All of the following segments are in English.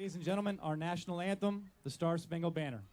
Ladies and gentlemen, our national anthem, the Star Spangled Banner.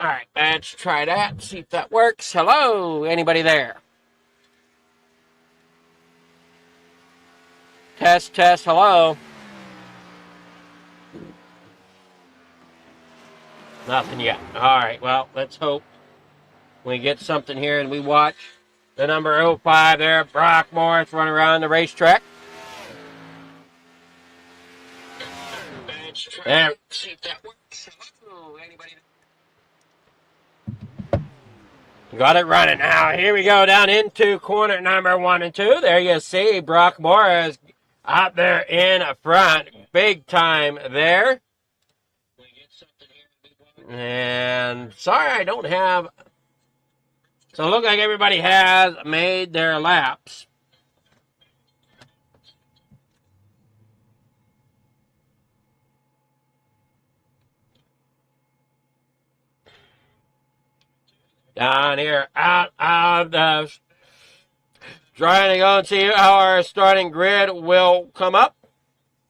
All right, let's try that, see if that works. Hello, anybody there? Test, test, hello. Nothing yet. All right, well, let's hope we get something here and we watch the number 05 there, Brock Morris, running around the racetrack. There. See if that works. Hello, anybody there? Got it running now. Here we go down into corner number 1 and 2. There you see Brock Morris out there in front. Big time there. And sorry I don't have... So it looks like everybody has made their laps. down here out of the, trying to go and see how our starting grid will come up.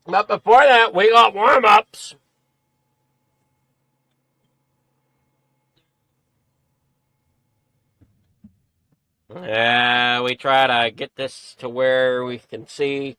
But before that, we got warm-ups. We try to get this to where we can see.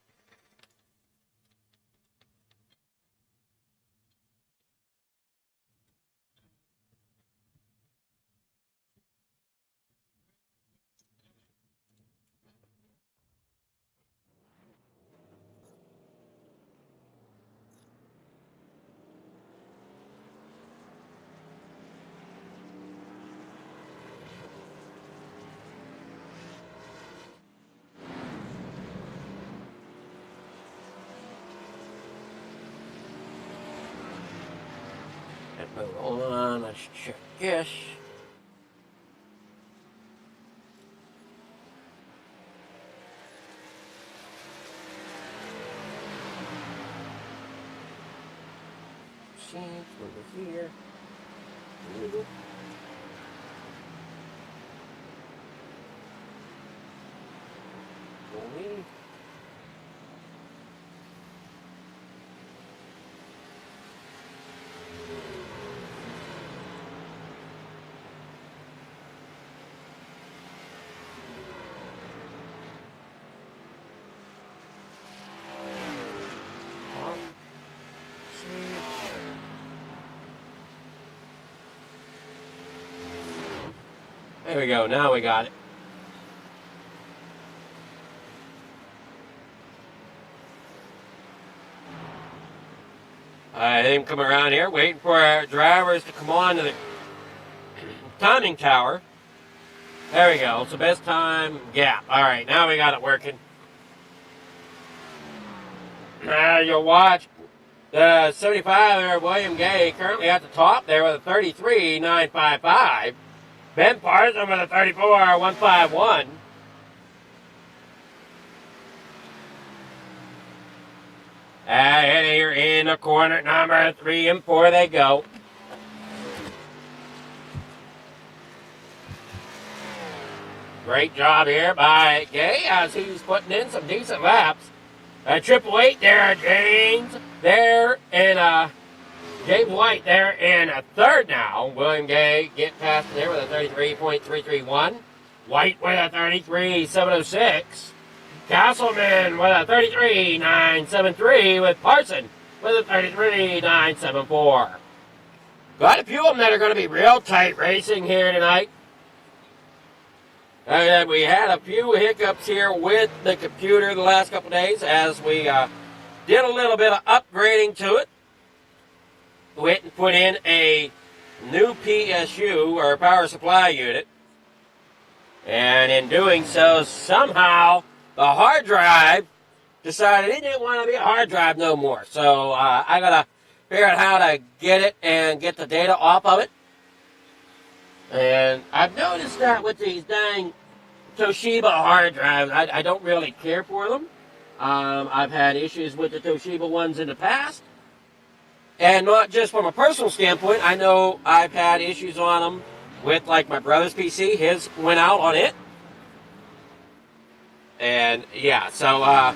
Hold on, let's check this. See, over here. There we go, now we got it. I think come around here, waiting for our drivers to come on to the timing tower. There we go, it's the best time gap. All right, now we got it working. Now you'll watch the 75 there, William Gay, currently at the top there with a 33.955. Ben Parson with a 34.151. And here in the corner number 3 and 4 they go. Great job here by Gay as he's putting in some decent laps. Triple eight there, James there, and James White there in a third now. William Gay get past there with a 33.331. White with a 33.706. Castleman with a 33.973 with Parson with a 33.974. Got a few of them that are going to be real tight racing here tonight. We had a few hiccups here with the computer the last couple days as we did a little bit of upgrading to it. We went and put in a new PSU, or power supply unit. And in doing so, somehow the hard drive decided it didn't want to be a hard drive no more. So I got to figure out how to get it and get the data off of it. And I've noticed that with these dang Toshiba hard drives, I don't really care for them. I've had issues with the Toshiba ones in the past. And not just from a personal standpoint, I know I've had issues on them with, like, my brother's PC. His went out on it. And, yeah, so,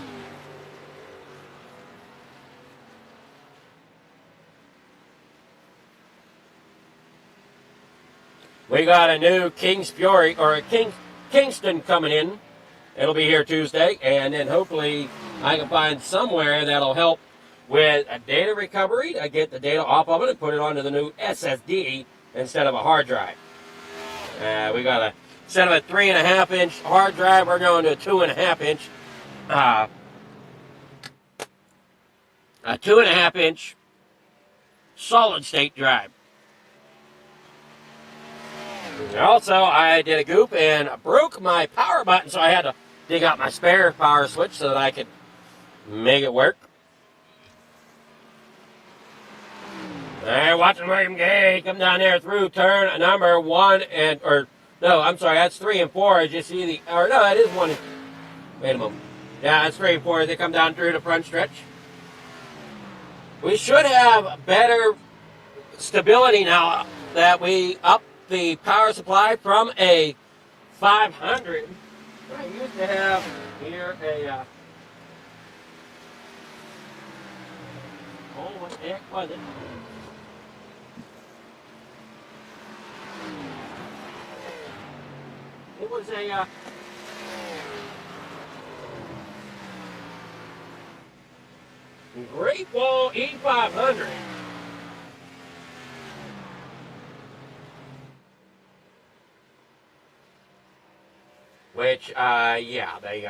we got a new King's Fury, or a Kingston coming in. It'll be here Tuesday, and then hopefully I can find somewhere that'll help with a data recovery. I get the data off of it and put it onto the new SSD instead of a hard drive. We got instead of a 3.5-inch hard drive, we're going to a 2.5-inch, a 2.5-inch solid state drive. Also, I did a goop and broke my power button, so I had to dig out my spare power switch so that I could make it work. Alright, watching William Gay come down there through turn number 1 and, or, no, I'm sorry, that's 3 and 4 as you see the, or no, that is 1 and, wait a moment. Yeah, that's 3 and 4 as they come down through the front stretch. We should have better stability now that we upped the power supply from a 500. I used to have here a, what the heck was it? It was a, Great Wall E500. Which, yeah, they,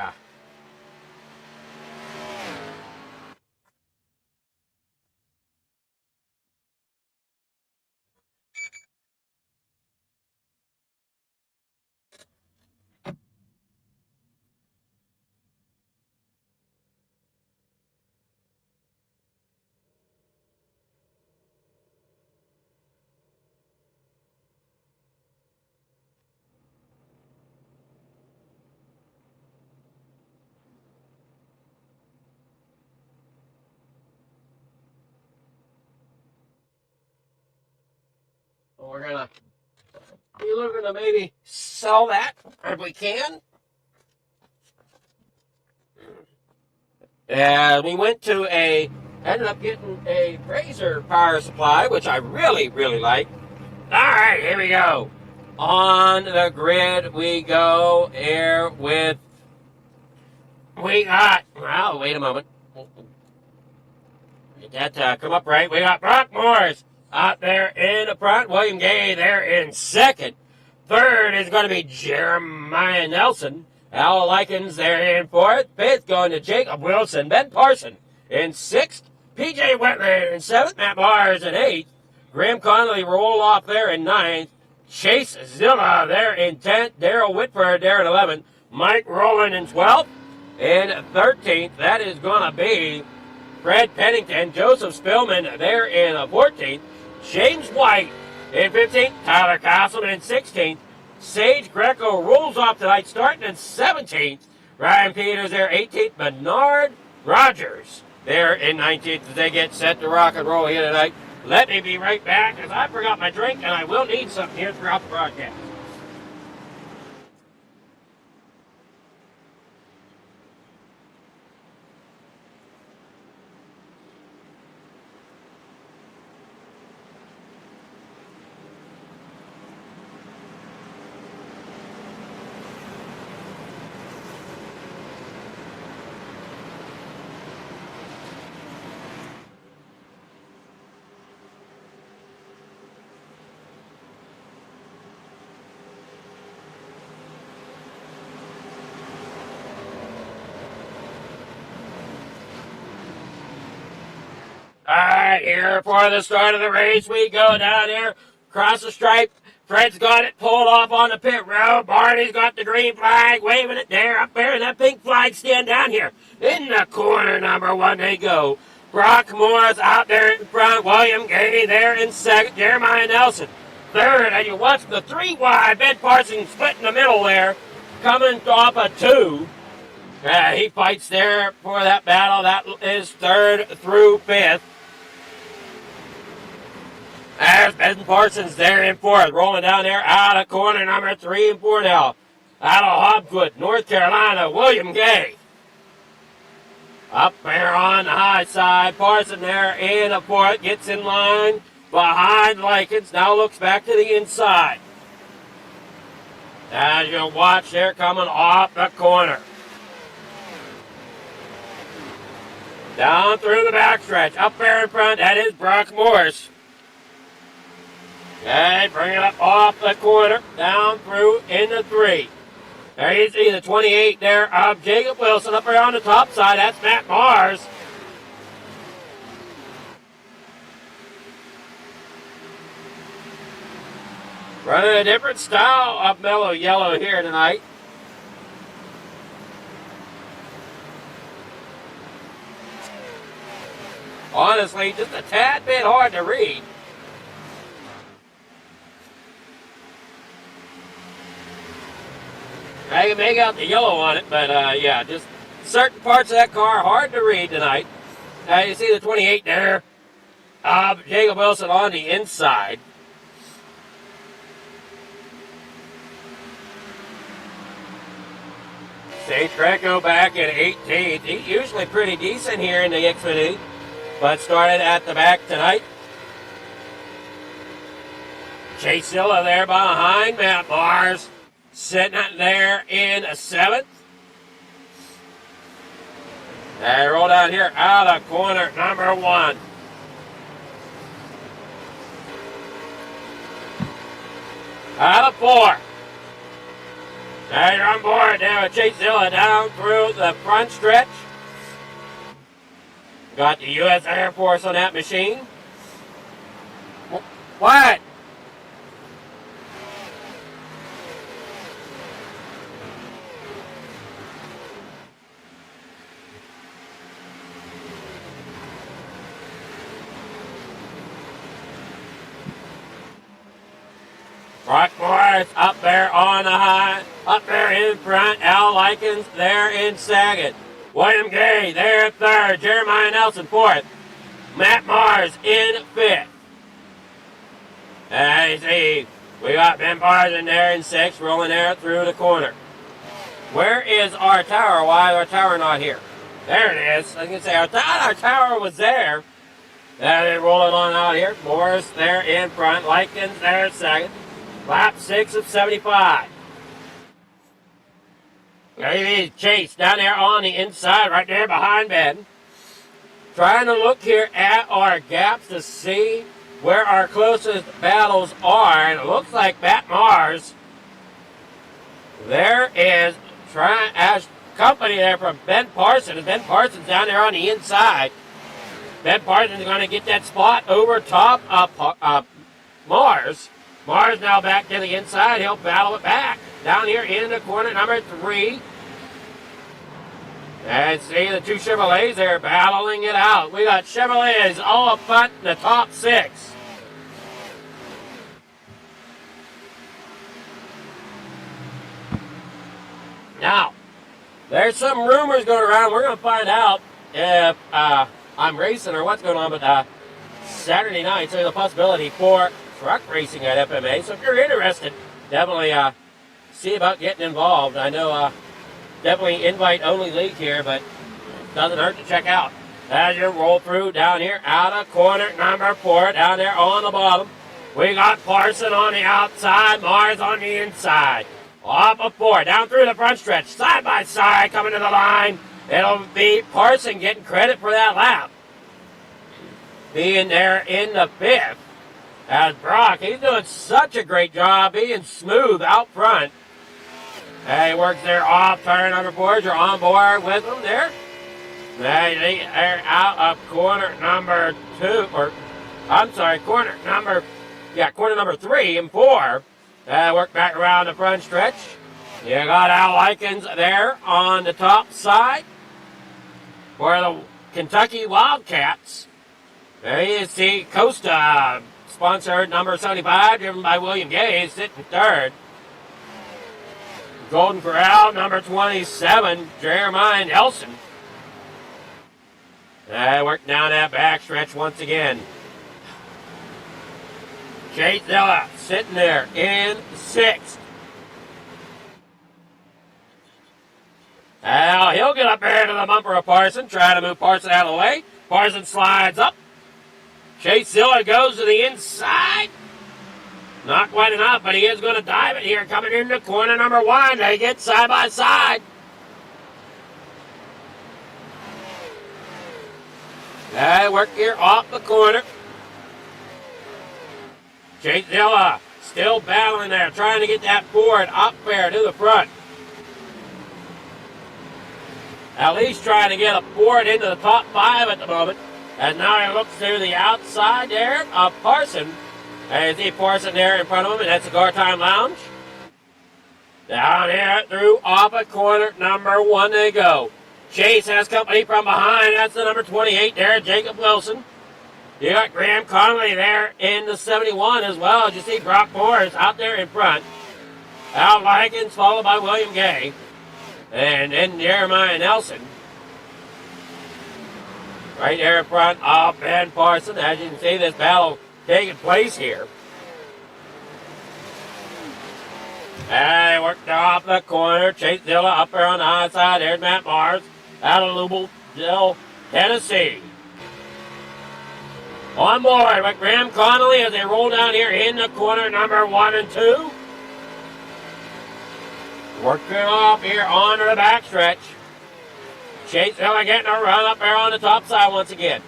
we're gonna be looking to maybe sell that if we can. And we went to ended up getting a Razor power supply, which I really, really like. All right, here we go. On the grid we go here with, we got, well, wait a moment. Get that come up right. We got Brock Morris out there in the front. William Gay there in second. Third is going to be Jeremiah Nelson. Al Likens there in fourth. Fifth going to Jacob Wilson. Ben Parson in sixth. P.J. Wetland in seventh. Matt Mars in eighth. Graham Connolly roll off there in ninth. Chase Zilla there in 10th. Daryl Whitford there in 11th. Mike Rowland in 12th. In 13th, that is going to be Fred Pennington. Joseph Spillman there in 14th. James White in 15th. Tyler Castleman in 16th. Sage Greco rolls off tonight, starting in 17th. Ryan Peters there 18th. Bernard Rogers there in 19th as they get set to rock and roll here tonight. Let me be right back, as I forgot my drink, and I will need something here throughout the broadcast. All right, here for the start of the race, we go down here, across the stripe. Fred's got it pulled off on the pit road. Barney's got the green flag, waving it there, up there, and that pink flag stand down here. In the corner, number one, they go. Brock Morris out there in front. William Gay there in second. Jeremiah Nelson third. And you watch the three wide. Ben Parsons split in the middle there, coming off a two. He fights there for that battle. That is third through fifth. There's Ben Parsons there in fourth, rolling down there out of corner number 3 and 4 now. Out of Hobgood, North Carolina, William Gay. Up there on the high side, Parson there in the fourth, gets in line behind Likens, now looks back to the inside. As you watch, they're coming off the corner. Down through the backstretch, up there in front, that is Brock Morris. Okay, bring it up off the corner, down through into 3. There you see the 28 there of Jacob Wilson up there on the top side. That's Matt Mars. Running a different style of mellow yellow here tonight. Honestly, just a tad bit hard to read. I can make out the yellow on it, but yeah, just certain parts of that car hard to read tonight. You see the 28 there of Jacob Wilson on the inside. St. Greco back in 18th. He's usually pretty decent here in the Xfinity, but started at the back tonight. Chase Silla there behind Matt Mars, sitting there in 7th. They roll down here out of corner number 1. Out of 4. Now you're on board there with Chase Silla down through the front stretch. Got the U.S. Air Force on that machine. What? Brock Morris up there on the high, up there in front. Al Likens there in 2nd. William Gay there 3rd. Jeremiah Nelson 4th. Matt Mars in 5th. And you see, we got Ben Barson there in 6th, rolling there through the corner. Where is our tower? Why is our tower not here? There it is. I was going to say, our tower was there. And then rolling on out here. Morris there in front. Likens there 2nd. Lap 6 of 75. Maybe Chase down there on the inside, right there behind Ben. Trying to look here at our gaps to see where our closest battles are. And it looks like Matt Mars. There is trying as company there from Ben Parsons. Ben Parsons down there on the inside. Ben Parsons is going to get that spot over top of Mars. Mars now back to the inside. He'll battle it back. Down here in the corner number 3. And see the 2 Chevrolets there battling it out. We got Chevrolets all up front in the top 6. Now, there's some rumors going around. We're going to find out if I'm racing or what's going on. But Saturday night, so there's a possibility for truck racing at FMA. So if you're interested, definitely see about getting involved. I know definitely invite-only league here, but it doesn't hurt to check out. As you roll through down here, out of corner number 4, down there on the bottom. We got Parson on the outside, Mars on the inside. Off of 4, down through the front stretch, side by side, coming to the line. It'll be Parson getting credit for that lap. Being there in the 5th. As Brock, he's doing such a great job being smooth out front. And he works there off turn number 4. You're on board with him there. They're out of corner number 2, or I'm sorry, corner number 3 and 4. Work back around the front stretch. You got Al Likens there on the top side for the Kentucky Wildcats. There you see Costa, sponsored number 75, driven by William Gay, sitting 3rd. Golden Corral, number 27, Jeremiah Nelson. Work down that back stretch once again. Chase Silla sitting there in 6th. Now he'll get up there to the bumper of Parson, try to move Parson out of the way. Parson slides up. Chase Silla goes to the inside. Not quite enough, but he is going to dive it here. Coming into corner number 1. They get side by side. They work here off the corner. Chase Silla still battling there, trying to get that Ford up there to the front. At least trying to get a Ford into the top 5 at the moment. And now he looks to the outside there of Parson. And you see Parson there in front of him, and that's Cigar Time Lounge. Down here through off at corner number 1 they go. Chase has company from behind. That's the number 28 there, Jacob Wilson. You got Graham Connolly there in the 71 as well. As you see Brock Morris out there in front. Al Likens followed by William Gay. And then Jeremiah Nelson. Right there in front of Ben Parson. As you can see, this battle taking place here. And they worked off the corner. Chase Zilla up there on the high side. There's Matt Mars out of Louisville, Tennessee. On board with Graham Connolly as they roll down here in the corner number 1 and 2. Working off here onto the backstretch. Chase Zilla getting a run up there on the top side once again.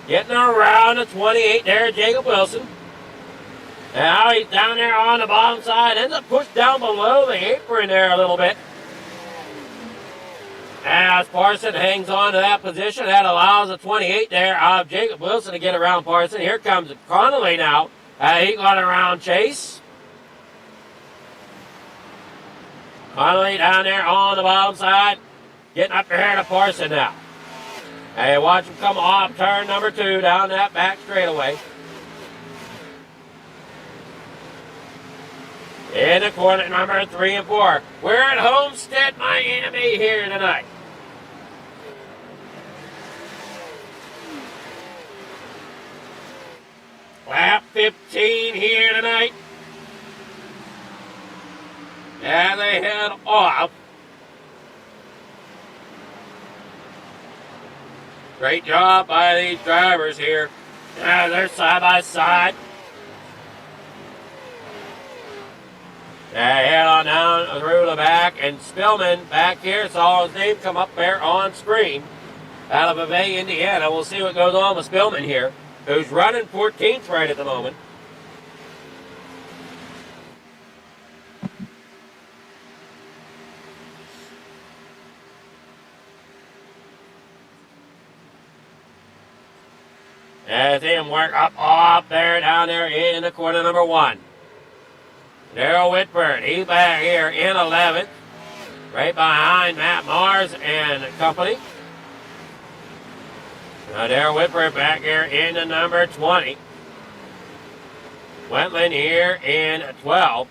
Getting around the 28 there, Jacob Wilson. And now he's down there on the bottom side. Ends up pushed down below the apron there a little bit. As Parson hangs on to that position, that allows the 28 there of Jacob Wilson to get around Parson. Here comes Connolly now. He got around Chase. Connolly down there on the bottom side. Getting up there to Parson now. Hey, watch him come off turn number 2 down that back straightaway. In the corner number 3 and 4. We're at Homestead, Miami here tonight. Lap 15 here tonight. And they head off. Great job by these drivers here. They're side by side. They head on down through the back, and Spillman back here saw his name come up there on screen out of Vevey, Indiana. We'll see what goes on with Spillman here, who's running 14th right at the moment. And see him work up there, down there in the corner number 1. Darrell Whitford, he's back here in 11th, right behind Matt Mars and company. Now Darrell Whitford back here in the number 20. Wentland here in 12.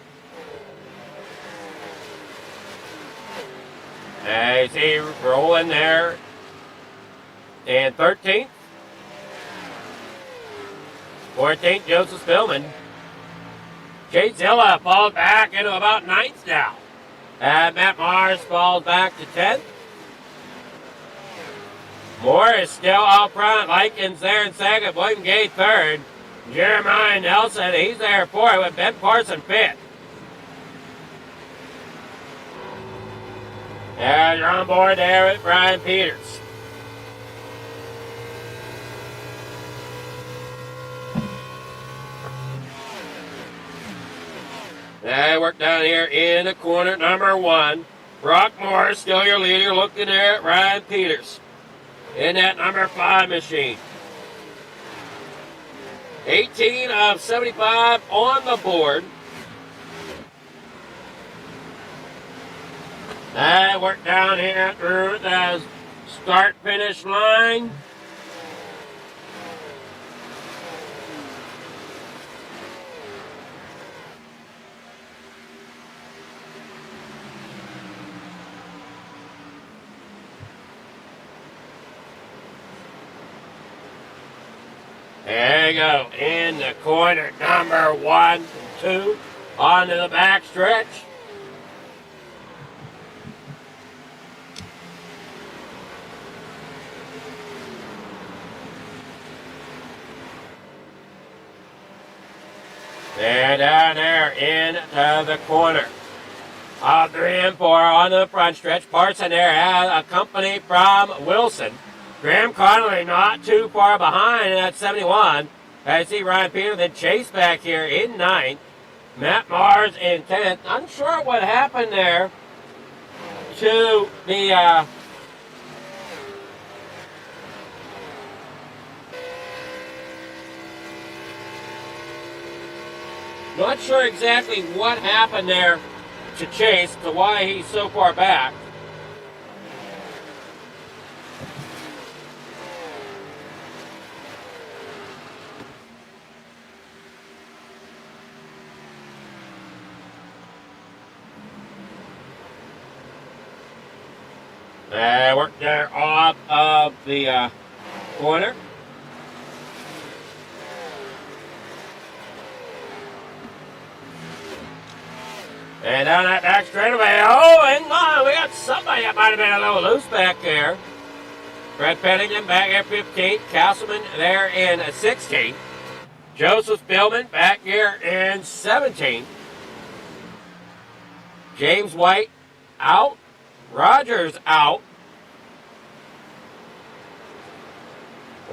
And you see rolling there in 13th. 14th, Joseph Spillman. Chase Zilla falls back into about 9th now. And Matt Mars falls back to 10th. Moore is still out front. Likens there in 2nd. William Gay 3rd. Jeremiah Nelson, he's there 4th with Ben Parson 5th. And you're on board there with Brian Peters. They work down here in the corner number 1. Brock Morris, still your leader, looking there at Ryan Peters in that number 5 machine. 18 of 75 on the board. They work down here through the start-finish line. There you go, in the corner number 1 and 2, onto the back stretch. They're down there into the corner. 3 and 4 on the front stretch. Parson there has a company from Wilson. Graham Connolly not too far behind at 71. I see Ryan Peters, then Chase back here in 9th. Matt Mars in 10th. Unsure what happened there to the not sure exactly what happened there to Chase, to why he's so far back. Work there off of the corner. And down that back straightaway. Oh, and we got somebody that might have been a little loose back there. Brett Pennington back at 15th. Castleman there in 16th. Joseph Billman back here in 17th. James White out. Rogers out.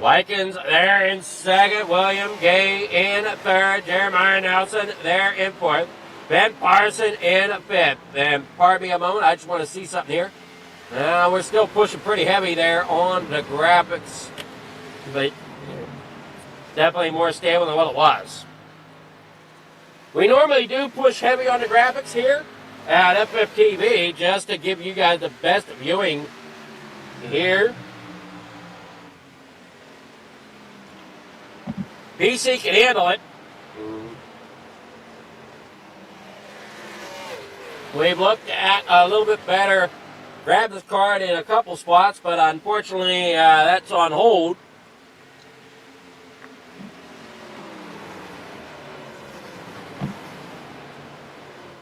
Likens there in second. William Gay in third. Jeremiah Nelson there in fourth. Ben Parson in fifth. And pardon me a moment, I just want to see something here. We're still pushing pretty heavy there on the graphics, but definitely more stable than what it was. We normally do push heavy on the graphics here at FFTV just to give you guys the best viewing here. PC can handle it. We've looked at a little bit better graphics card in a couple spots, but unfortunately that's on hold.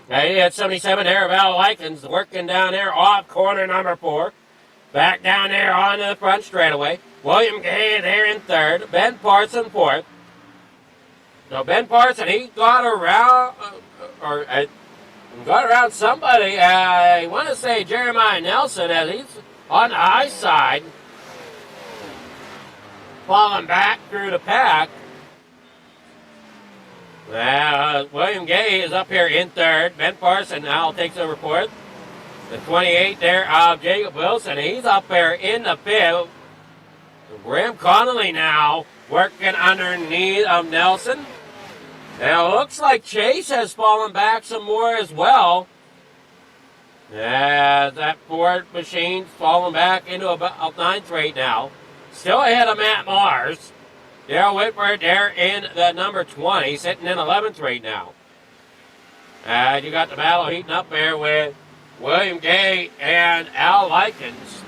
He had 77 there, Val Likens working down there off corner number 4. Back down there onto the front straightaway. William Gay there in third. Ben Parson fourth. So Ben Parson, he got around, got around somebody. I want to say Jeremiah Nelson, as he's on the high side, falling back through the pack. William Gay is up here in third. Ben Parson now takes over fourth. The 28 there of Jacob Wilson, he's up there in the fifth. Graham Connolly now working underneath of Nelson. Now it looks like Chase has fallen back some more as well. That Ford machine's falling back into about 9th right now. Still ahead of Matt Mars. Darrell Whitford there in the number 20, sitting in 11th right now. You got the battle heating up there with William Gay and Al Likens.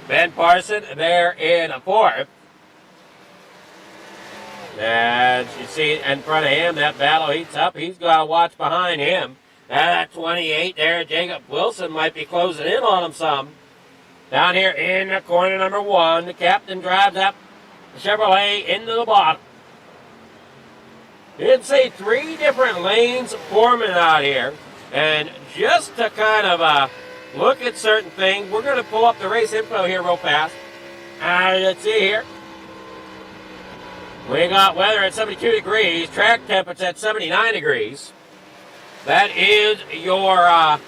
Ben Parson there in 4th. As you see in front of him, that battle heats up. He's got to watch behind him. That 28 there, Jacob Wilson might be closing in on him some. Down here in the corner number 1, the captain drives up the Chevrolet into the bottom. You can see 3 different lanes forming out here. And just to kind of look at certain things, we're going to pull up the race info here real fast. Let's see here. We got weather at 72 degrees, track temperature at 79 degrees. That is your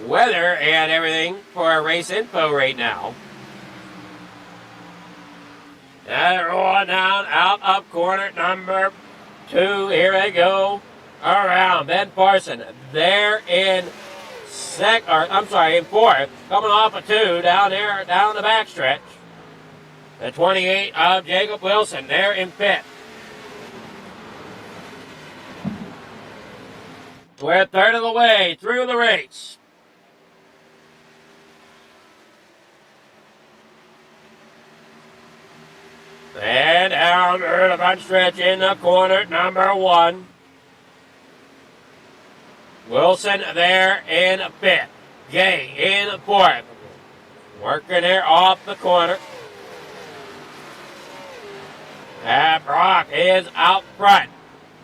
weather and everything for our race info right now. And rolling down out of corner number 2. Here they go around. Ben Parson there in in 4th, coming off a 2 down there, down the backstretch. The 28 of Jacob Wilson there in 5th. We're a third of the way through the race. And down the front stretch in the corner, number 1. Wilson there in 5th. Gay in 4th. Working there off the corner. Brock is out front,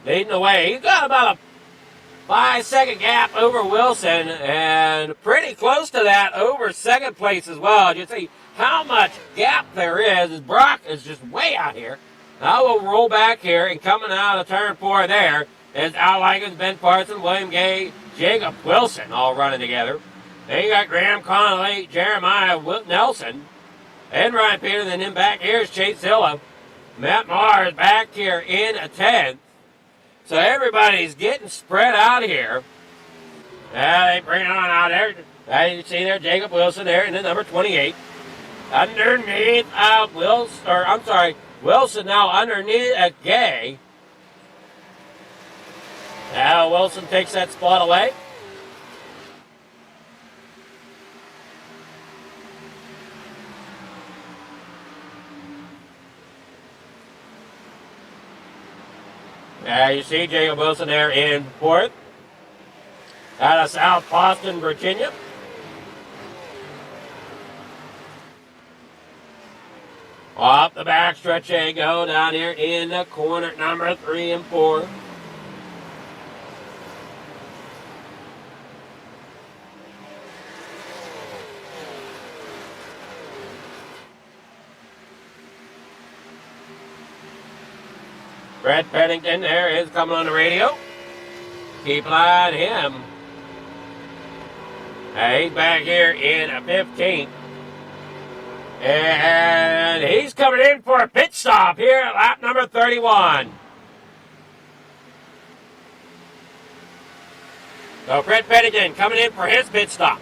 leading the way. He's got about a 5-second gap over Wilson, and pretty close to that over second place as well. You see how much gap there is, as Brock is just way out here. Now we'll roll back here, and coming out of turn 4 there is Al Likens, Ben Parson, William Gay, Jacob Wilson all running together. Then you got Graham Connolly, Jeremiah Nelson, and Ryan Peters, and then back here is Chase Zilla. Matt Mars back here in 10th. So everybody's getting spread out here. They bring it on out there. You see there Jacob Wilson there in the number 28. Underneath Wilson now underneath Gay. Now Wilson takes that spot away. You see Jacob Wilson there in fourth. Out of South Boston, Virginia. Off the back stretch they go down here in the corner number 3 and 4. Brett Pennington there is coming on the radio. Keep an eye on him. He's back here in a 15th. And he's coming in for a pit stop here at lap number 31. So Brett Pennington coming in for his pit stop.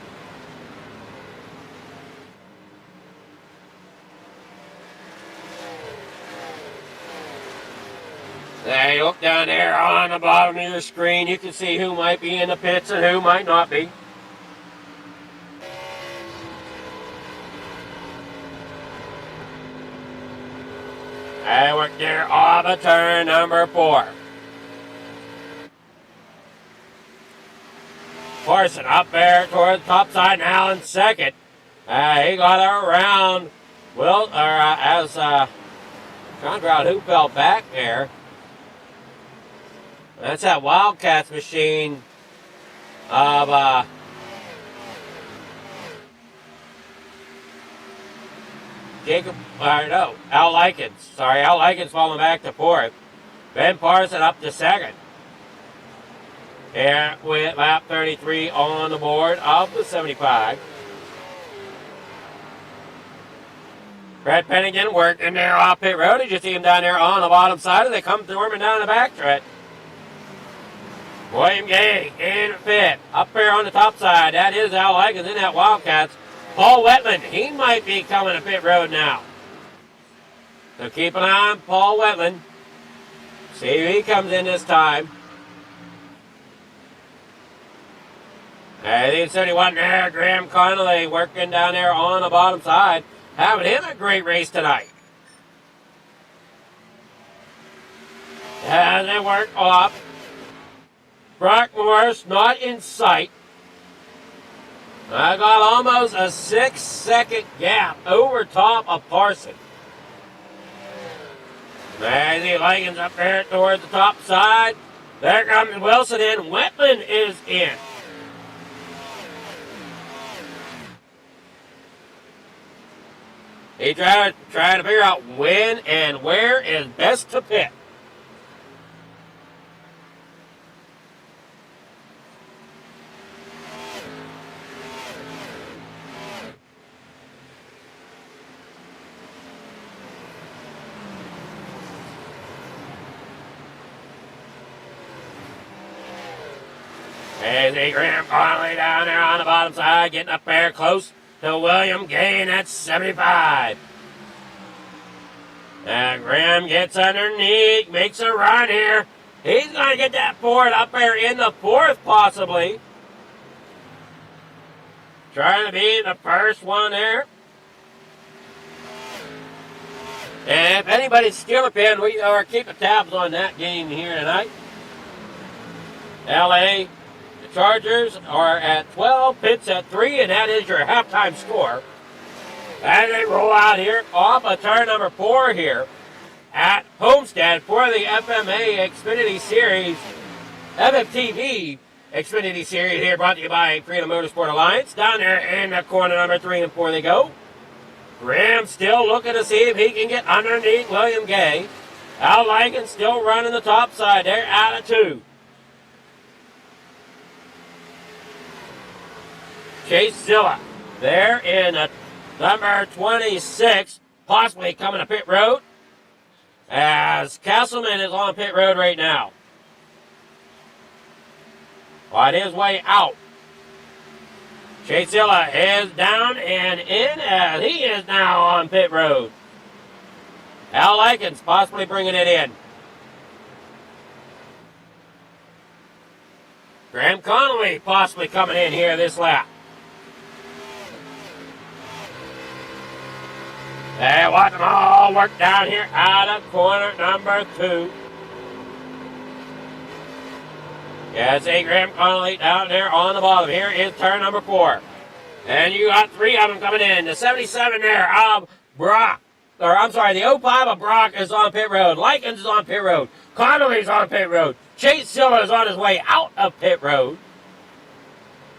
Now you look down there on the bottom of your screen, you can see who might be in the pits and who might not be. I work there off of turn number 4. Parson up there towards the top side now in second. He got around as trying to figure out who fell back there. That's that Wildcats machine of Al Likens. Sorry, Al Likens falling back to 4th. Ben Parson up to 2nd. Here with lap 33 on the board of the 75. Brett Pennington working there off pit road. You just see him down there on the bottom side, and they come storming down the back stretch. William Gay in 5th. Up there on the top side, that is Al Likens in that Wildcats. Paul Wetland, he might be coming to pit road now. So keep an eye on Paul Wetland. See if he comes in this time. I think 71 there, Graham Connolly working down there on the bottom side. Having him a great race tonight. As they work off. Brock Morris not in sight. I got almost a 6-second gap over top of Parson. There's the Likens up there towards the top side. There comes Wilson in. Wetland is in. He trying to figure out when and where is best to pit. There's a Graham Connolly down there on the bottom side, getting up there close to William Gay, that's 75. And Graham gets underneath, makes a run here. He's going to get that Ford up there in the 4th, possibly. Trying to be the first one there. And if anybody's still a pin, we are keeping tabs on that game here tonight. LA, the Chargers are at 12, Pitts at 3, and that is your halftime score. As they roll out here off of turn number 4 here at Homestead for the FMA Xfinity Series, FFTv Xfinity Series here, brought to you by Freedom Motorsport Alliance. Down there in the corner number 3 and 4 they go. Graham still looking to see if he can get underneath William Gay. Al Likens still running the top side there out of 2. Chase Zilla there in number 26, possibly coming to pit road, as Castleman is on pit road right now. On his way out. Chase Zilla is down and in as he is now on pit road. Al Likens possibly bringing it in. Graham Connolly possibly coming in here this lap. Hey, watch them all work down here out of corner number 2. Yeah, see Graham Connolly down there on the bottom. Here is turn number 4. And you got 3 of them coming in. The 77 there of Brock. Or I'm sorry, the 05 of Brock is on pit road. Likens is on pit road. Connolly's on pit road. Chase Silva is on his way out of pit road.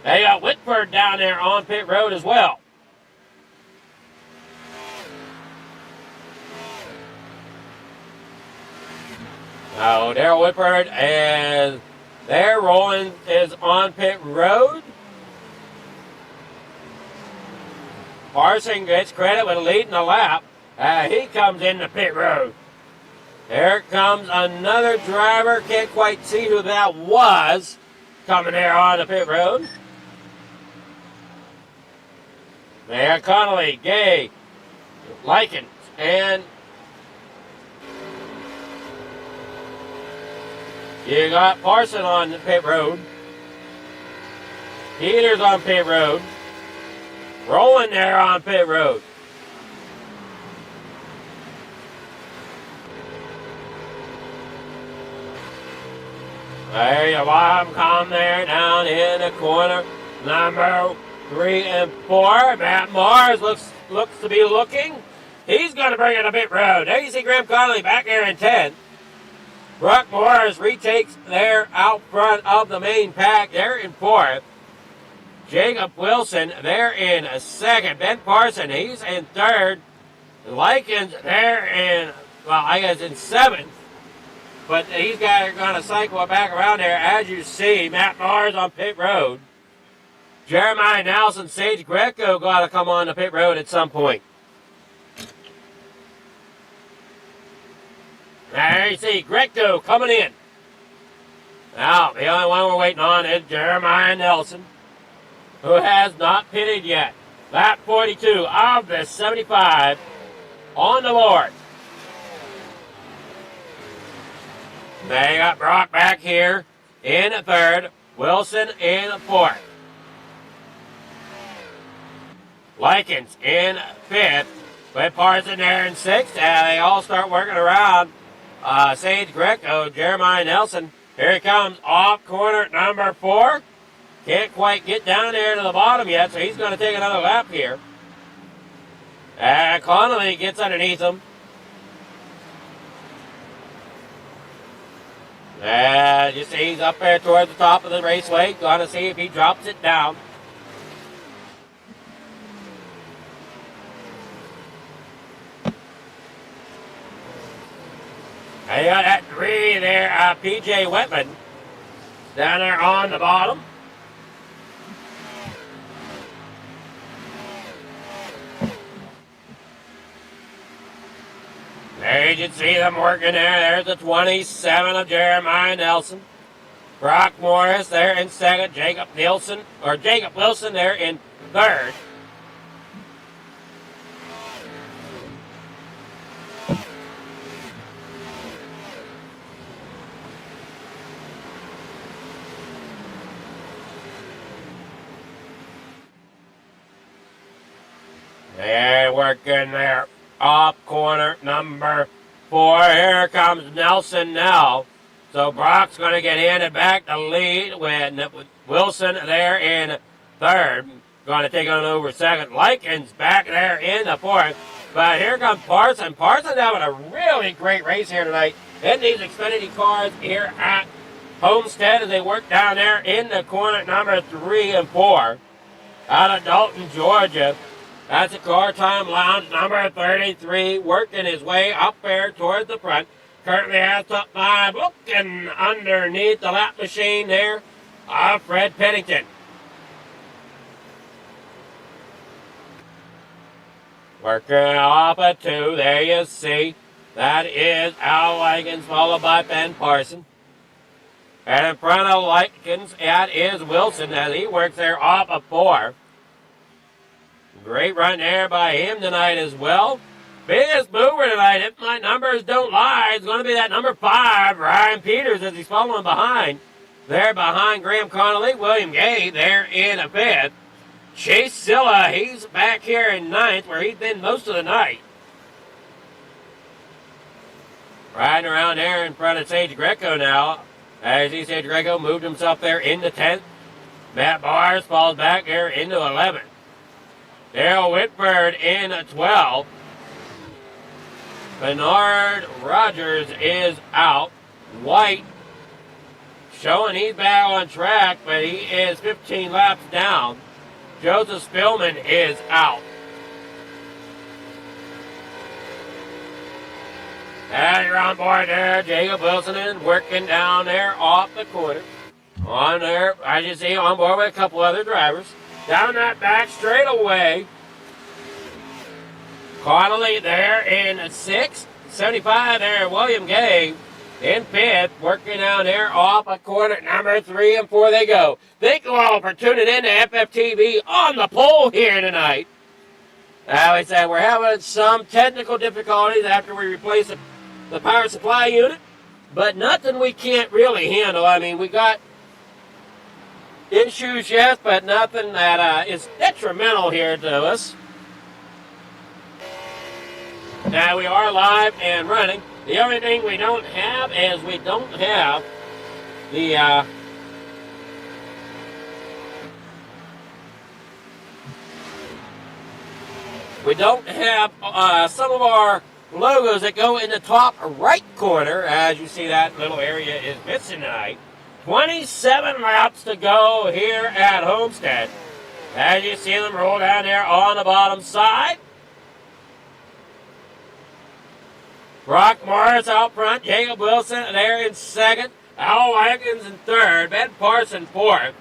They got Whitford down there on pit road as well. Now, Daryl Whitford and there Roland is on pit road. Parson gets credit with leading the lap. He comes into pit road. Here comes another driver. Can't quite see who that was coming there on the pit road. There, Connolly, Gay, Likens, and you got Parson on the pit road. Peters on pit road. Rolling there on pit road. There you watch him come there down in the corner. Number 3 and 4. Matt Mars looks to be looking. He's going to bring it a bit road. There you see Graham Connolly back there in 10th. Brock Morris retakes there out front of the main pack. They're in 4th. Jacob Wilson, they're in 2nd. Ben Parson, he's in 3rd. Likens, they're in, well, I guess in 7th. But these guys are going to cycle back around there. As you see, Matt Mars on pit road. Jeremiah Nelson, Sage Greco got to come on the pit road at some point. There you see Greco coming in. Now, the only one we're waiting on is Jeremiah Nelson, who has not pitted yet. Lap 42 of the 75 on the board. They got Brock back here in 3rd, Wilson in 4th. Likens in 5th, with Parson there in 6th, and they all start working around Sage Greco, Jeremiah Nelson. Here he comes off corner number 4. Can't quite get down there to the bottom yet, so he's going to take another lap here. And Connolly gets underneath him. And you see he's up there towards the top of the raceway. Going to see if he drops it down. And you got that 3 there, P.J. Whitman, down there on the bottom. There you can see them working there. There's the 27 of Jeremiah Nelson. Brock Morris there in 2nd. Jacob Wilson there in 3rd. They're working there. Off corner number 4. Here comes Nelson now. So Brock's going to get handed back the lead with Wilson there in 3rd. Going to take on over 2nd. Likens back there in the 4th. But here comes Parson. Parson's having a really great race here tonight in these Xfinity cars here at Homestead as they work down there in the corner number 3 and 4 out of Dalton, Georgia. That's a Car Time Lounge number 33, working his way up there towards the front. Currently has top 5, looking underneath the lap machine there of Fred Pennington. Working off a 2, there you see. That is Al Likens, followed by Ben Parson. And in front of Likens, that is Wilson, as he works there off a 4. Great run there by him tonight as well. Biggest mover tonight, if my numbers don't lie, it's going to be that number 5, Ryan Peters, as he's following behind. There behind Graham Connolly, William Gay there in 5th. Chase Silla, he's back here in 9th, where he's been most of the night. Riding around there in front of Sage Greco now. As you see, Greco moved himself there into 10th. Matt Bars falls back there into 11th. Dale Whitford in 12th. Bernard Rogers is out. White showing he's back on track, but he is 15 laps down. Joseph Spillman is out. And you're on board there. Jacob Wilson is working down there off the corner. On there, as you see, on board with a couple other drivers. Down that back straightaway. Connolly there in 6th. 75 there, William Gay in 5th. Working down there off a corner number 3 and 4 they go. Thank you all for tuning in to FFTV on the pole here tonight. Now, we said we're having some technical difficulties after we replace the power supply unit, but nothing we can't really handle. I mean, we got issues, yes, but nothing that is detrimental here to us. Now, we are live and running. The only thing we don't have is we don't have the we don't have some of our logos that go in the top right corner. As you see, that little area is missing tonight. 27 laps to go here at Homestead. As you see them roll down there on the bottom side. Brock Morris out front. Jacob Wilson there in 2nd. Al Watkins in 3rd. Ben Parson 4th.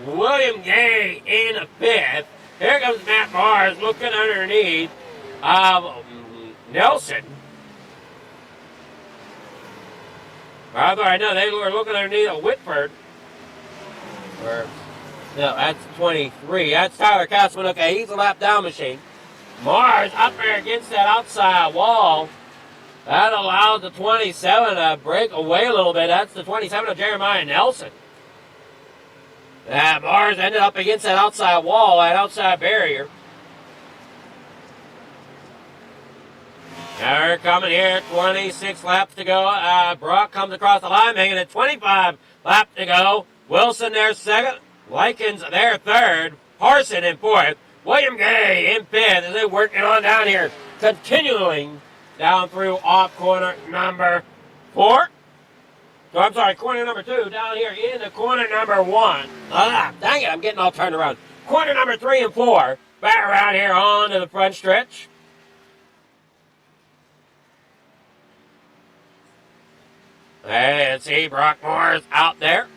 William Gay in 5th. Here comes Matt Mars looking underneath Nelson. I know they were looking underneath of Whitford. No, that's 23. That's Tyler Castleman. Okay, he's a lap down machine. Mars up there against that outside wall. That allows the 27 to break away a little bit. That's the 27 of Jeremiah Nelson. Mars ended up against that outside wall, that outside barrier. Now we're coming here, 26 laps to go. Brock comes across the line, making it 25 laps to go. Wilson there 2nd. Likens there 3rd. Parson in 4th. William Gay in 5th as they're working on down here, continuing down through off corner number 4. So I'm sorry, corner number 2 down here into corner number 1. Dang it, I'm getting all turned around. Corner number 3 and 4. Back around here onto the front stretch. And see Brock Morris out there.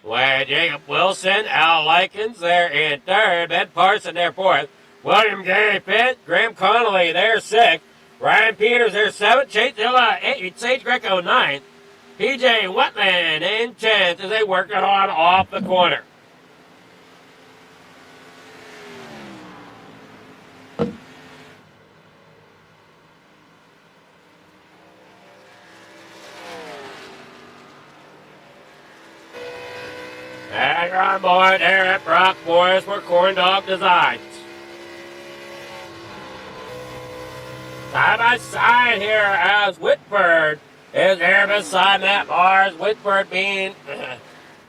With Jacob Wilson, Al Likens there in 3rd. Ben Parson there 4th. William Gay 5th. Graham Connolly there 6th. Ryan Peters there 7th. Chase Dilla 8th. Sage Greco 9th. PJ Wetland in 10th as they work it on off the corner. And you're on board there at Brock Morris for Corn Dog Designs. Side by side here as Whitford is there beside Matt Mars. Whitford being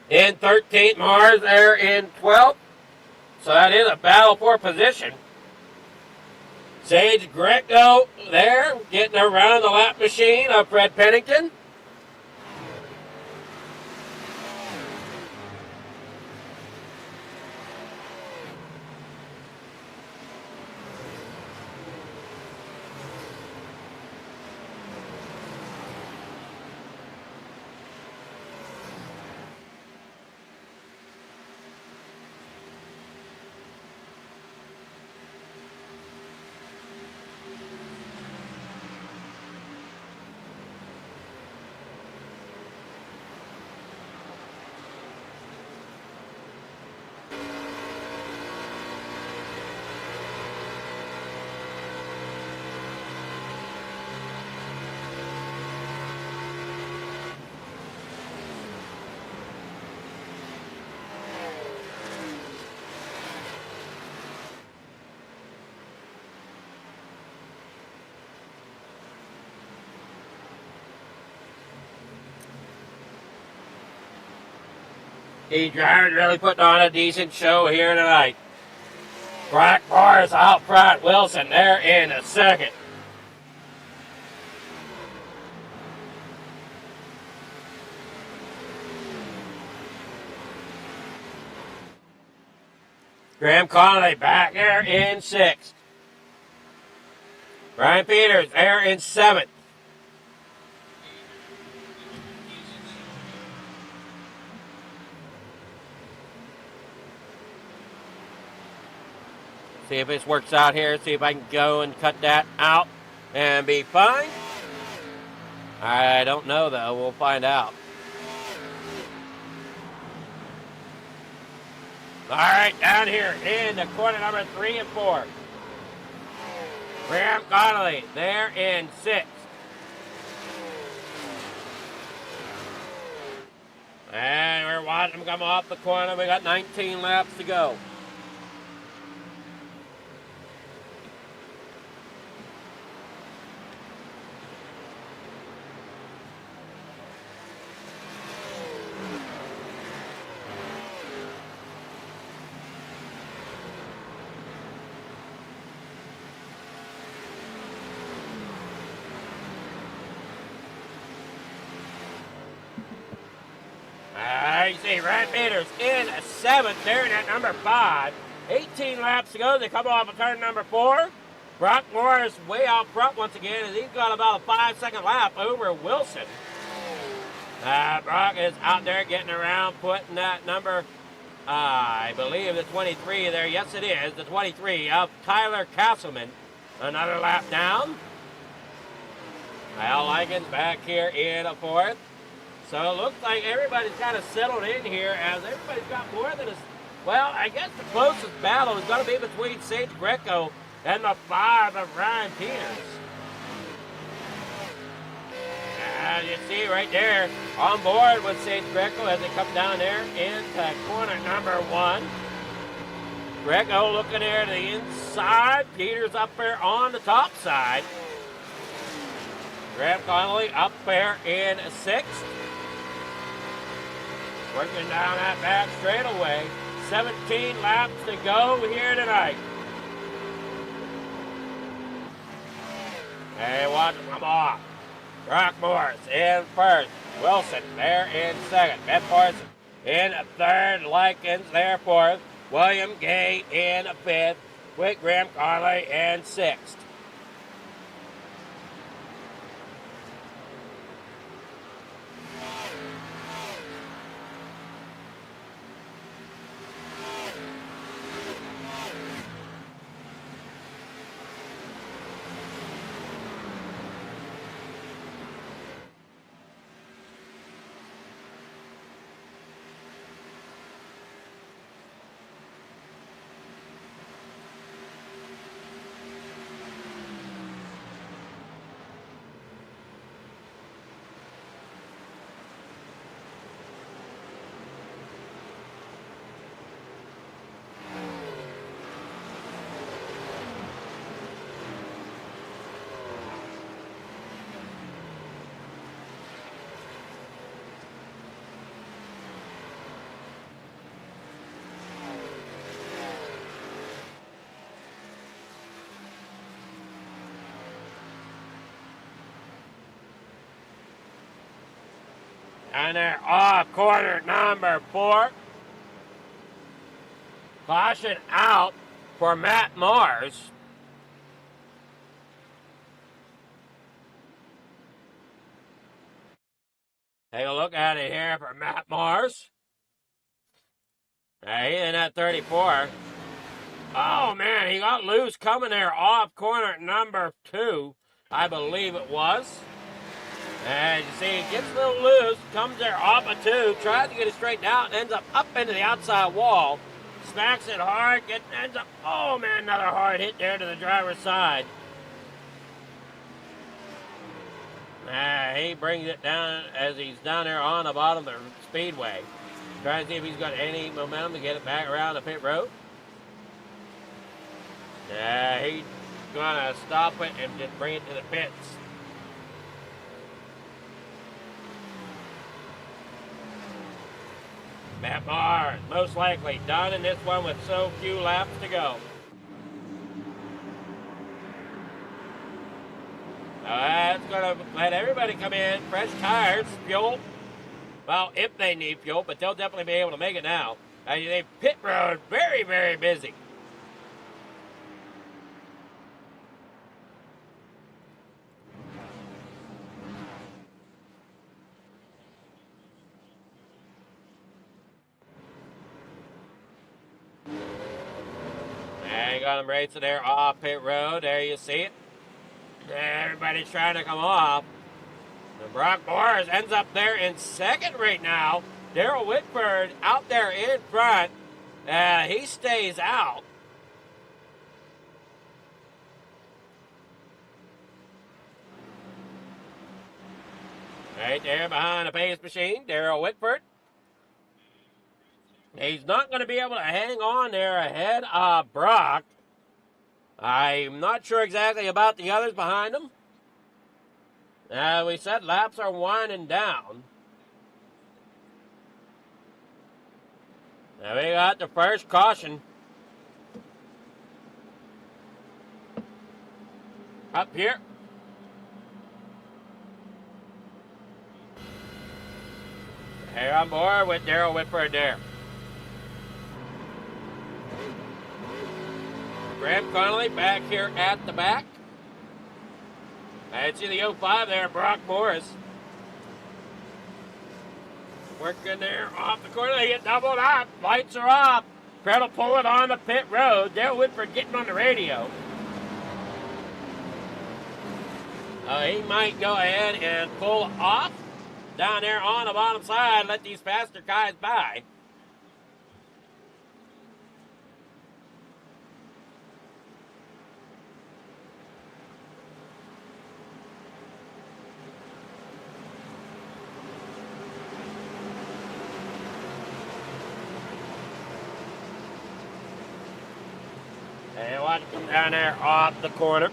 in 13th, Mars there in 12th. So that is a battle for position. Sage Greco there getting around the lap machine of Fred Pennington. The driver's really putting on a decent show here tonight. Black Morris out front. Wilson there in a second. Graham Connolly back there in sixth. Brian Peters there in seventh. See if this works out here. See if I can go and cut that out and be fine. I don't know, though. We'll find out. All right, down here in the corner number 3 and 4. Graham Connolly there in sixth. And we're watching him come off the corner. We got 19 laps to go. You see Ryan Peters in seventh there in at number 5. 18 laps to go. They come off of turn number 4. Brock Morris way out front once again, and he's got about a 5-second lap over Wilson. Brock is out there getting around, putting that number, I believe the 23 there. Yes, it is, the 23 of Tyler Castleman. Another lap down. Al Likens back here in a fourth. So it looks like everybody's kind of settled in here as everybody's got more than a... Well, I guess the closest battle is going to be between Sage Greco and the 5 of Ryan Peters. And you see right there, on board with Sage Greco as they come down there into corner number 1. Greco looking there to the inside. Peters up there on the top side. Graham Connolly up there in 6th. Working down that back straightaway. 17 laps to go here tonight. Hey, watch him come off. Brock Morris in first. Wilson there in second. Ben Parsons in third. Likens there fourth. William Gay in fifth. With Graham Connolly in sixth. And they're off corner number 4. Caution out for Matt Mars. Take a look at it here for Matt Mars. He's in at 34. Oh, man, he got loose coming there off corner number 2, I believe it was. And you see, he gets a little loose, comes there off a 2, tries to get it straightened out, and ends up into the outside wall. Smacks it hard, ends up, oh man, another hard hit there to the driver's side. He brings it down as he's down there on the bottom of the speedway. Trying to see if he's got any momentum to get it back around the pit road. He's gonna stop it and just bring it to the pits. Matt Barr, most likely done in this one with so few laps to go. That's going to let everybody come in. Fresh tires, fuel. Well, if they need fuel, but they'll definitely be able to make it now. The pit road, very, very busy. And you got them racing there off pit road. There you see it. Everybody's trying to come off. And Brock Morris ends up there in second right now. Daryl Whitford out there in front. He stays out. Right there behind the pace machine, Daryl Whitford. He's not going to be able to hang on there ahead of Brock. I'm not sure exactly about the others behind him. We said laps are winding down. Now we got the first caution. Up here. Here on board with Daryl Whitford there. Graham Connolly back here at the back. I see the 05 there, Brock Morris. Working there off the corner. They get doubled up. Lights are off. Crowd will pull it on the pit road. Daryl Whitford getting on the radio. He might go ahead and pull off down there on the bottom side. Let these faster guys by. And watch him down there off the corner.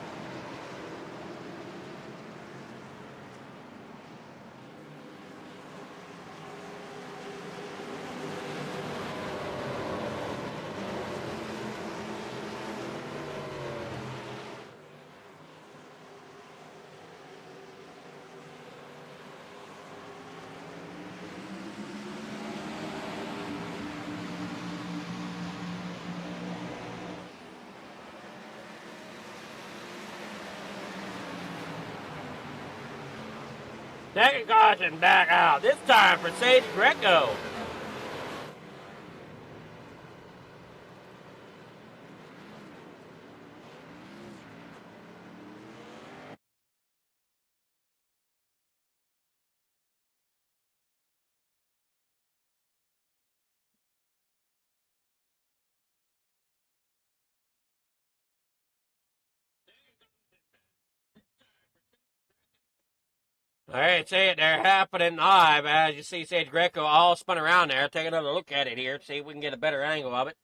Second caution back out. This time for Sage Greco. All right, see it there happening live. As you see Sage Greco all spun around there. Take another look at it here. See if we can get a better angle of it.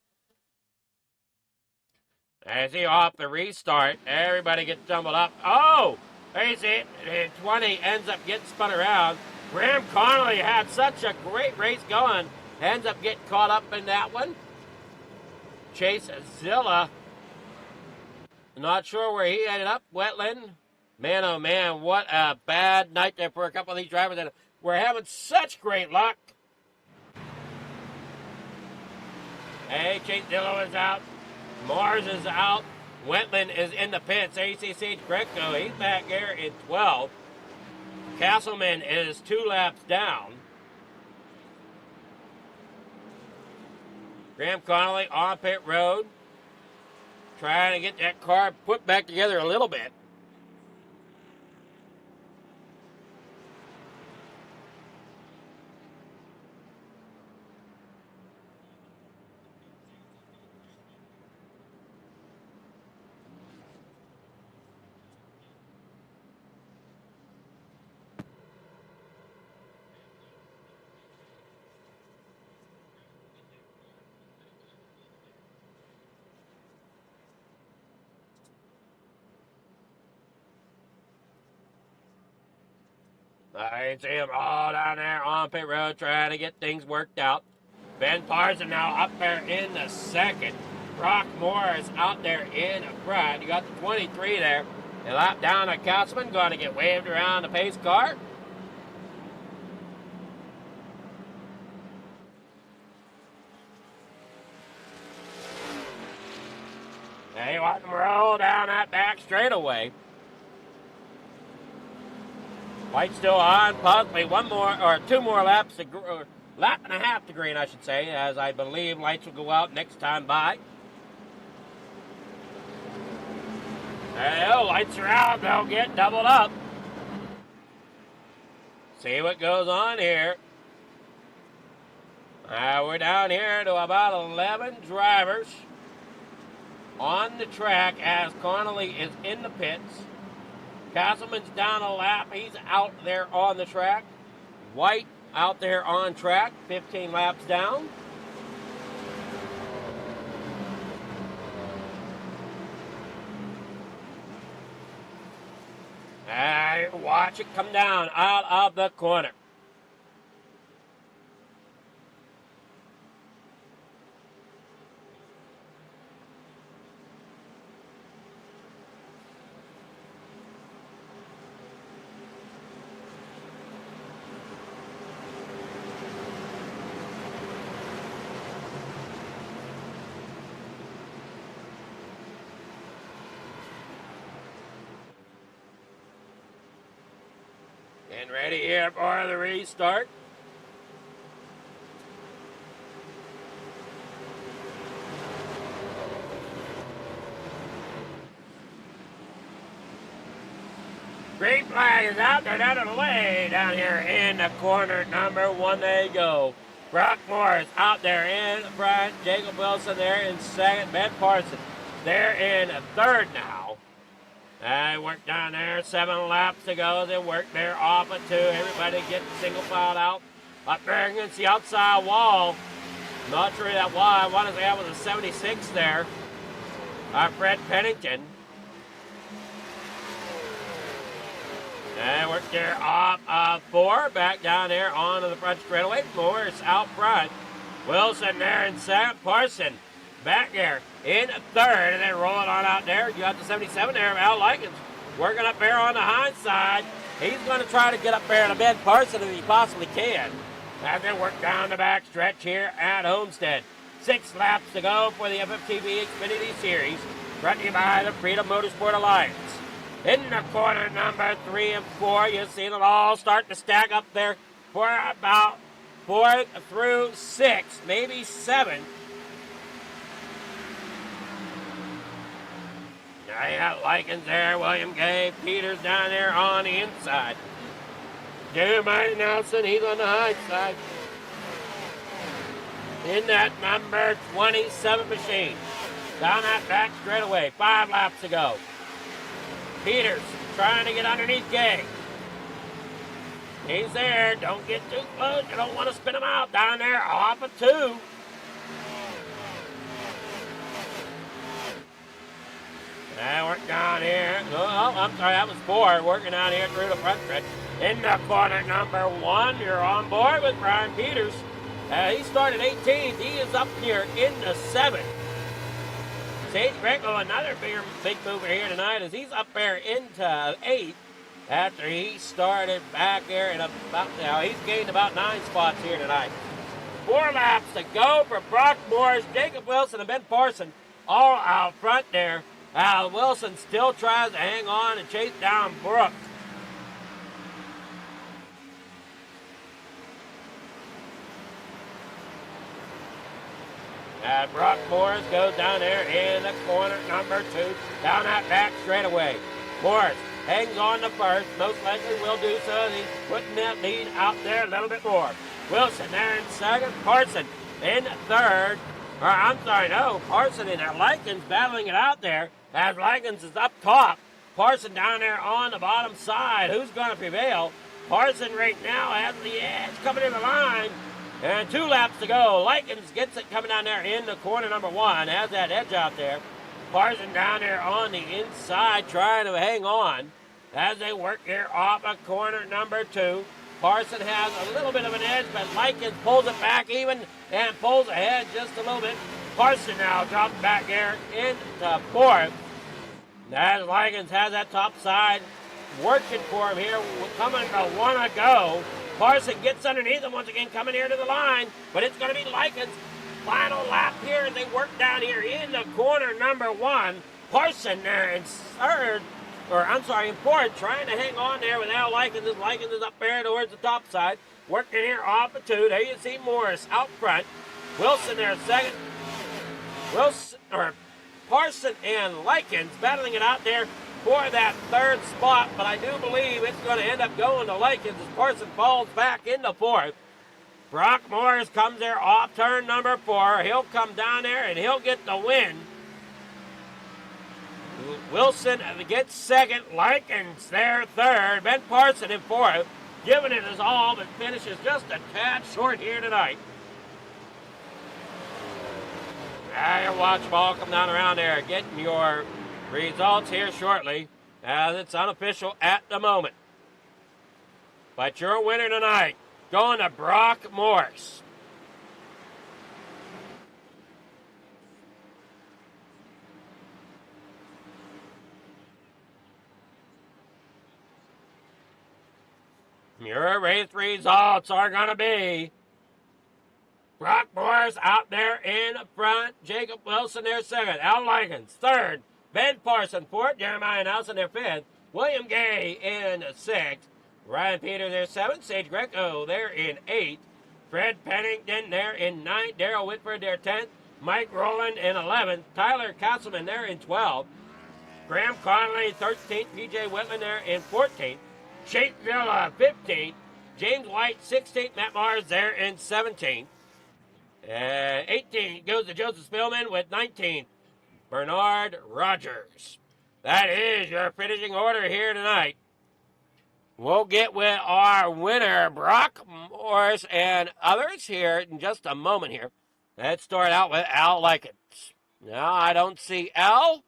As he off the restart, everybody gets tumbled up. Oh, there you see it. 20 ends up getting spun around. Graham Connolly had such a great race going. Ends up getting caught up in that one. Chase Zilla. Not sure where he ended up. Wetland. Man, oh man, what a bad night there for a couple of these drivers that were having such great luck. Hey, Chase Zilla is out. Mars is out. Wetland is in the pits. ACC Greco, he's back here in 12. Castleman is 2 laps down. Graham Connolly on pit road. Trying to get that car put back together a little bit. I see him all down there on pit road trying to get things worked out. Ben Parson now up there in the second. Brock Morris out there in front. You got the 23 there. A lap down at Councilman, going to get waved around the pace car. They want them roll down that back straightaway. White still on, possibly one more or two more laps, or lap and a half to green, I should say, as I believe lights will go out next time by. There they go, lights are out, they'll get doubled up. See what goes on here. We're down here to about 11 drivers on the track as Connolly is in the pits. Castleman's down a lap. He's out there on the track. White out there on track, 15 laps down. Watch it come down out of the corner. And ready here for the restart. Green flag is out there, out of the way. Down here in the corner, number 1 they go. Brock Morris out there in front. Jacob Wilson there in second. Ben Parson there in third now. They work down there, 7 laps to go. They work there off of 2. Everybody getting single filed out. Up there against the outside wall. Not sure that wall. I want to say that was a 76 there. Fred Pennington. And work there off of 4. Back down there onto the front straightaway. Morris out front. Wilson there in second. Parson back there in third, and then rolling on out there. You got the 77 there of Al Likens working up there on the hind side. He's going to try to get up there to Ben Parson if he possibly can. And then work down the back stretch here at Homestead. 6 laps to go for the FFTv Xfinity Series, brought to you by the Freedom Motorsport Alliance. In the corner, number 3 and 4, you've seen it all start to stack up there for about 4 through 6, maybe 7. Now you got Likens there, William Gay, Peters down there on the inside. Jeremiah Nelson, he's on the high side. In that number 27 machine. Down that back straightaway, 5 laps to go. Peters trying to get underneath Gay. He's there, don't get too close, you don't want to spin him out. Down there off of 2. And work down here. Oh, I'm sorry, that was 4. Working down here through the front stretch. In the corner, number 1, you're on board with Brian Peters. He started 18th. He is up here in the 7th. Sage Greco, another big mover here tonight, as he's up there into 8th after he started back there in about, now he's gained about 9 spots here tonight. 4 laps to go for Brock Morris, Jacob Wilson, and Ben Parson all out front there. Al Wilson still tries to hang on and chase down Brooks. And Brock Morris goes down there in the corner, number 2, down that back straightaway. Morris hangs on to first, most likely will do so. He's putting that lead out there a little bit more. Wilson there in second, Parson in third. Parson and Likens battling it out there. As Likens is up top, Parson down there on the bottom side. Who's going to prevail? Parson right now has the edge coming in the line. And 2 laps to go. Likens gets it coming down there in the corner number 1. Has that edge out there. Parson down there on the inside trying to hang on as they work here off of corner number 2. Parson has a little bit of an edge, but Likens pulls it back even and pulls ahead just a little bit. Parson now drops back there into fourth. As Likens has that top side working for him here, coming to one to go. Parson gets underneath him once again, coming here to the line, but it's going to be Likens' final lap here as they work down here in the corner number one. Parson there in fourth, trying to hang on there with Al Likens. Likens is up there towards the top side, working here off the two. There you see Morris out front. Wilson there second. Parson and Likens battling it out there for that third spot, but I do believe it's going to end up going to Likens as Parson falls back into fourth. Brock Morris comes there off turn number 4. He'll come down there and he'll get the win. Wilson gets second, Likens there third, Ben Parson in fourth, giving it his all, but finishes just a tad short here tonight. Now your watch ball come down around there, getting your results here shortly, as it's unofficial at the moment. But your winner tonight, going to Brock Morris. Your race results are going to be Brock Morris out there in front, Jacob Wilson there second, Al Likens third, Ben Parson fourth, Jeremiah Nelson there fifth, William Gay in sixth, Ryan Peters there seventh, Sage Greco there in eighth, Fred Pennington there in ninth, Darrell Whitford there 10th, Mike Rowland in 11th, Tyler Castleman there in 12th, Graham Connolly 13th, PJ Whitman there in 14th, Chase Villa 15th, James White 16th, Matt Mars there in 17th. 18th goes to Joseph Spillman with 19th, Bernard Rogers. That is your finishing order here tonight. We'll get with our winner, Brock Morris, and others here in just a moment here. Let's start out with Al Likens. Now, I don't see Al.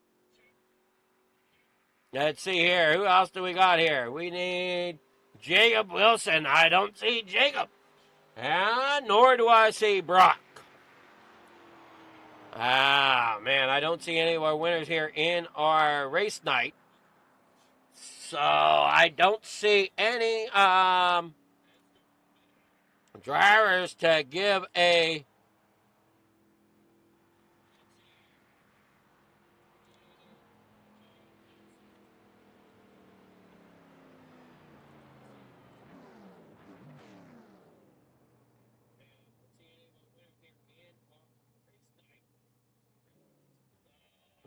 Let's see here. Who else do we got here? We need Jacob Wilson. I don't see Jacob. And nor do I see Brock. Man, I don't see any of our winners here in our race night. So I don't see any drivers to give a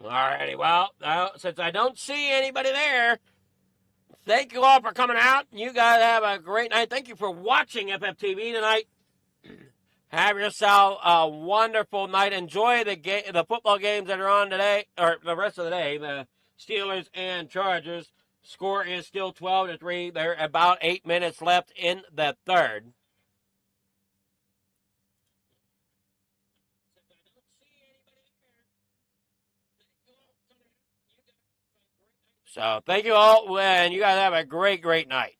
Alrighty, well, since I don't see anybody there, thank you all for coming out. You guys have a great night. Thank you for watching FFTV tonight. Have yourself a wonderful night. Enjoy the football games that are on today, or the rest of the day. The Steelers and Chargers. Score is still 12-3. There are about 8 minutes left in the third. So thank you all, and you guys have a great, great night.